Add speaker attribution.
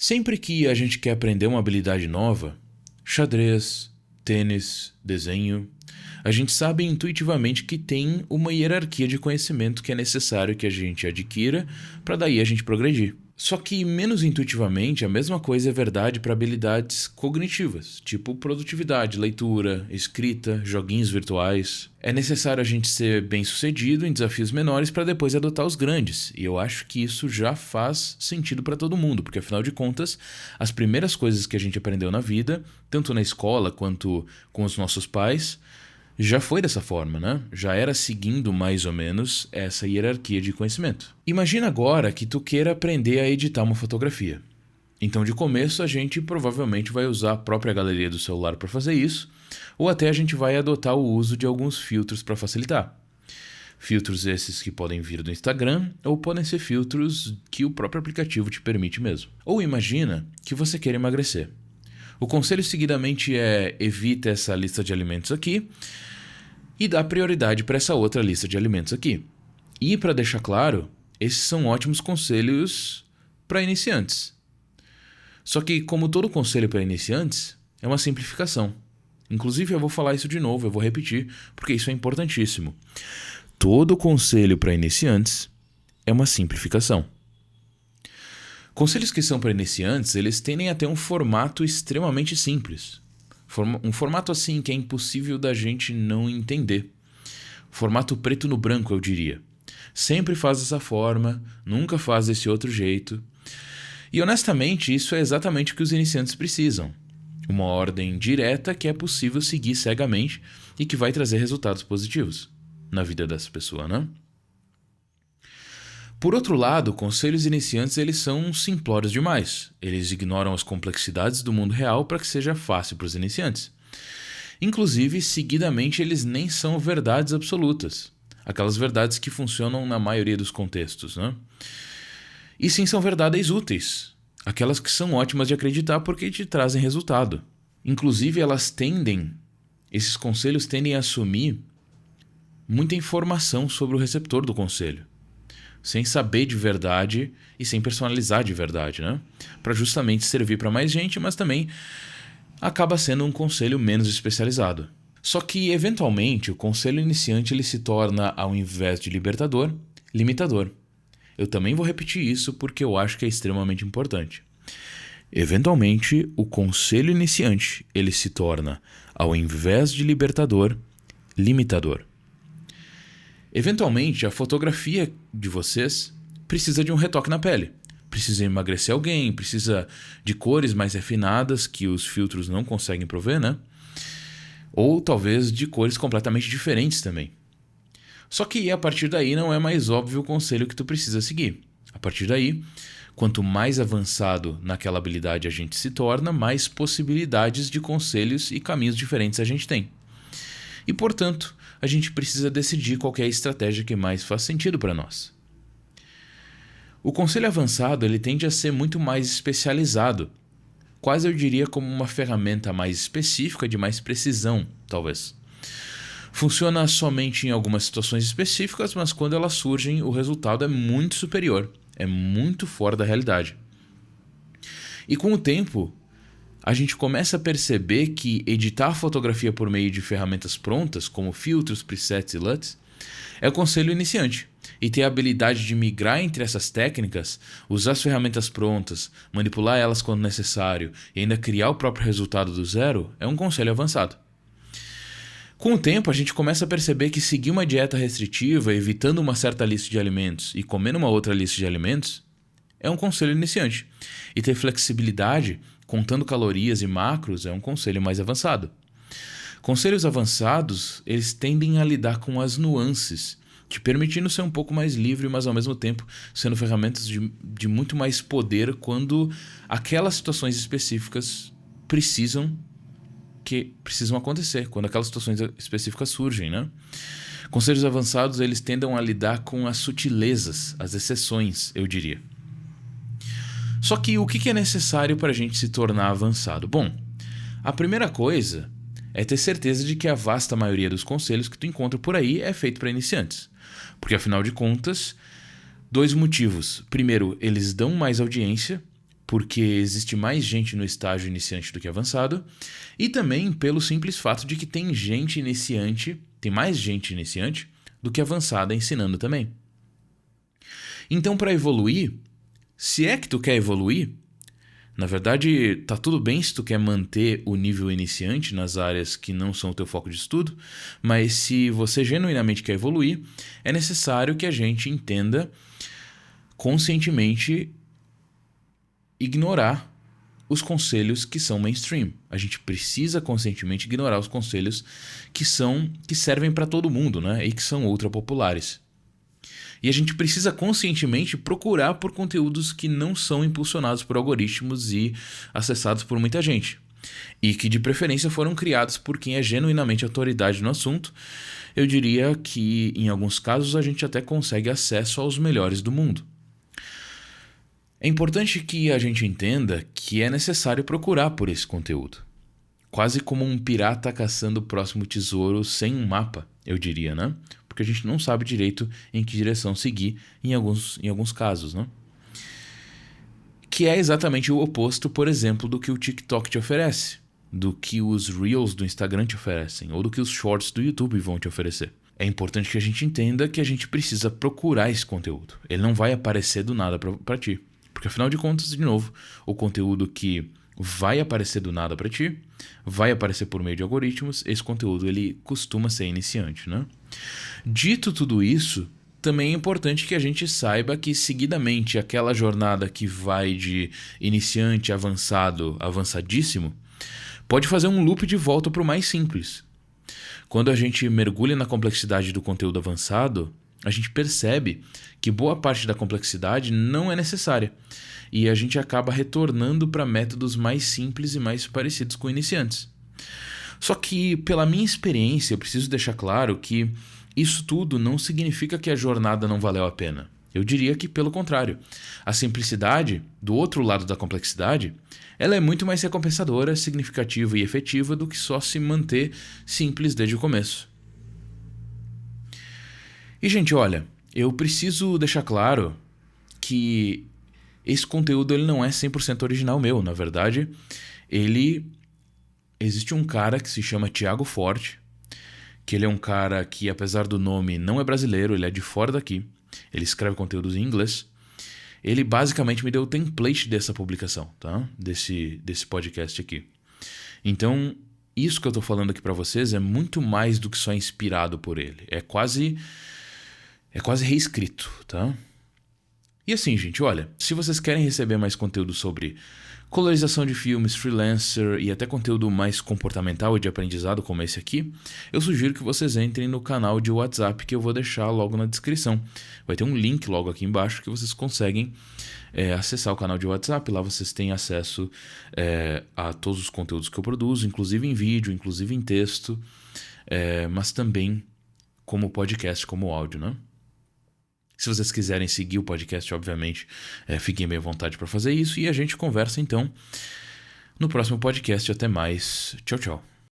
Speaker 1: Sempre que a gente quer aprender uma habilidade nova, xadrez, tênis, desenho, a gente sabe intuitivamente que tem uma hierarquia de conhecimento que é necessário que a gente adquira para daí a gente progredir. Só que, menos intuitivamente, a mesma coisa é verdade para habilidades cognitivas, tipo produtividade, leitura, escrita, joguinhos virtuais. É necessário a gente ser bem-sucedido em desafios menores para depois adotar os grandes, e eu acho que isso já faz sentido para todo mundo, porque afinal de contas, as primeiras coisas que a gente aprendeu na vida, tanto na escola quanto com os nossos pais, já foi dessa forma, né? Já era seguindo mais ou menos essa hierarquia de conhecimento. Imagina agora que tu queira aprender a editar uma fotografia. Então, de começo, a gente provavelmente vai usar a própria galeria do celular para fazer isso, ou até a gente vai adotar o uso de alguns filtros para facilitar. Filtros esses que podem vir do Instagram, ou podem ser filtros que o próprio aplicativo te permite mesmo. Ou imagina que você quer emagrecer. O conselho seguidamente é: evita essa lista de alimentos aqui e dá prioridade para essa outra lista de alimentos aqui. E para deixar claro, esses são ótimos conselhos para iniciantes. Só que, como todo conselho para iniciantes, é uma simplificação. Inclusive, eu vou falar isso de novo, eu vou repetir, porque isso é importantíssimo. Todo conselho para iniciantes é uma simplificação. Conselhos que são para iniciantes, eles tendem a ter um formato extremamente simples. Um formato assim que é impossível da gente não entender. Formato preto no branco, eu diria. Sempre faz dessa forma, nunca faz desse outro jeito. E honestamente, isso é exatamente o que os iniciantes precisam. Uma ordem direta que é possível seguir cegamente e que vai trazer resultados positivos na vida dessa pessoa, né? Por outro lado, conselhos iniciantes eles são simplórios demais. Eles ignoram as complexidades do mundo real para que seja fácil para os iniciantes. Inclusive, seguidamente, eles nem são verdades absolutas. Aquelas verdades que funcionam na maioria dos contextos, né? E sim são verdades úteis. Aquelas que são ótimas de acreditar porque te trazem resultado. Inclusive, esses conselhos tendem a assumir muita informação sobre o receptor do conselho, sem saber de verdade e sem personalizar de verdade, né? Para justamente servir para mais gente, mas também acaba sendo um conselho menos especializado. Só que, eventualmente, o conselho iniciante ele se torna, ao invés de libertador, limitador. Eu também vou repetir isso porque eu acho que é extremamente importante. Eventualmente, o conselho iniciante ele se torna, ao invés de libertador, limitador. Eventualmente, a fotografia de vocês precisa de um retoque na pele. Precisa emagrecer alguém, precisa de cores mais refinadas que os filtros não conseguem prover, né? Ou talvez de cores completamente diferentes também. Só que a partir daí não é mais óbvio o conselho que tu precisa seguir. A partir daí, quanto mais avançado naquela habilidade a gente se torna, mais possibilidades de conselhos e caminhos diferentes a gente tem. E, portanto, a gente precisa decidir qual é a estratégia que mais faz sentido para nós. O conselho avançado ele tende a ser muito mais especializado, quase eu diria como uma ferramenta mais específica de mais precisão, talvez. Funciona somente em algumas situações específicas, mas quando elas surgem, o resultado é muito superior, é muito fora da realidade. E com o tempo, a gente começa a perceber que editar a fotografia por meio de ferramentas prontas, como filtros, presets e LUTs, é o conselho iniciante. E ter a habilidade de migrar entre essas técnicas, usar as ferramentas prontas, manipular elas quando necessário e ainda criar o próprio resultado do zero, é um conselho avançado. Com o tempo, a gente começa a perceber que seguir uma dieta restritiva, evitando uma certa lista de alimentos e comendo uma outra lista de alimentos, é um conselho iniciante. E ter flexibilidade, contando calorias e macros, é um conselho mais avançado. Conselhos avançados, eles tendem a lidar com as nuances, te permitindo ser um pouco mais livre, mas ao mesmo tempo sendo ferramentas de muito mais poder quando aquelas situações específicas precisam acontecer, quando aquelas situações específicas surgem, né? Conselhos avançados, eles tendem a lidar com as sutilezas, as exceções, eu diria. Só que o que é necessário para a gente se tornar avançado? Bom, a primeira coisa é ter certeza de que a vasta maioria dos conselhos que tu encontra por aí é feito para iniciantes. Porque, afinal de contas, 2 motivos. Primeiro, eles dão mais audiência, porque existe mais gente no estágio iniciante do que avançado, e também pelo simples fato de que tem mais gente iniciante do que avançada ensinando também. Então, para evoluir, se é que tu quer evoluir, na verdade, tá tudo bem se tu quer manter o nível iniciante nas áreas que não são o teu foco de estudo, mas se você genuinamente quer evoluir, é necessário que a gente entenda conscientemente ignorar os conselhos que são mainstream. A gente precisa conscientemente ignorar os conselhos que servem para todo mundo, né? E que são ultra populares. E a gente precisa conscientemente procurar por conteúdos que não são impulsionados por algoritmos e acessados por muita gente. E que de preferência foram criados por quem é genuinamente autoridade no assunto. Eu diria que em alguns casos a gente até consegue acesso aos melhores do mundo. É importante que a gente entenda que é necessário procurar por esse conteúdo. Quase como um pirata caçando o próximo tesouro sem um mapa, eu diria, né? Porque a gente não sabe direito em que direção seguir em alguns casos, né? Que é exatamente o oposto, por exemplo, do que o TikTok te oferece, do que os Reels do Instagram te oferecem, ou do que os Shorts do YouTube vão te oferecer. É importante que a gente entenda que a gente precisa procurar esse conteúdo. Ele não vai aparecer do nada para ti. Porque afinal de contas, de novo, o conteúdo que vai aparecer do nada para ti, vai aparecer por meio de algoritmos, esse conteúdo ele costuma ser iniciante, né? Dito tudo isso, também é importante que a gente saiba que seguidamente aquela jornada que vai de iniciante, avançado, avançadíssimo, pode fazer um loop de volta para o mais simples. Quando a gente mergulha na complexidade do conteúdo avançado, a gente percebe que boa parte da complexidade não é necessária e a gente acaba retornando para métodos mais simples e mais parecidos com iniciantes. Só que, pela minha experiência, eu preciso deixar claro que isso tudo não significa que a jornada não valeu a pena. Eu diria que, pelo contrário, a simplicidade, do outro lado da complexidade, ela é muito mais recompensadora, significativa e efetiva do que só se manter simples desde o começo. E, gente, olha, eu preciso deixar claro que esse conteúdo ele não é 100% original meu. Na verdade, existe um cara que se chama Thiago Forte, que ele é um cara que, apesar do nome, não é brasileiro, ele é de fora daqui. Ele escreve conteúdos em inglês. Ele basicamente me deu o template dessa publicação, tá? Desse podcast aqui. Então, isso que eu tô falando aqui pra vocês é muito mais do que só inspirado por ele. É quase reescrito, tá? E assim, gente, olha, se vocês querem receber mais conteúdo sobre colorização de filmes, freelancer e até conteúdo mais comportamental e de aprendizado como esse aqui, eu sugiro que vocês entrem no canal de WhatsApp que eu vou deixar logo na descrição. Vai ter um link logo aqui embaixo que vocês conseguem acessar o canal de WhatsApp. Lá vocês têm acesso a todos os conteúdos que eu produzo, inclusive em vídeo, inclusive em texto, mas também como podcast, como áudio, né? Se vocês quiserem seguir o podcast, obviamente, fiquem bem à vontade para fazer isso. E a gente conversa, então, no próximo podcast. Até mais. Tchau, tchau.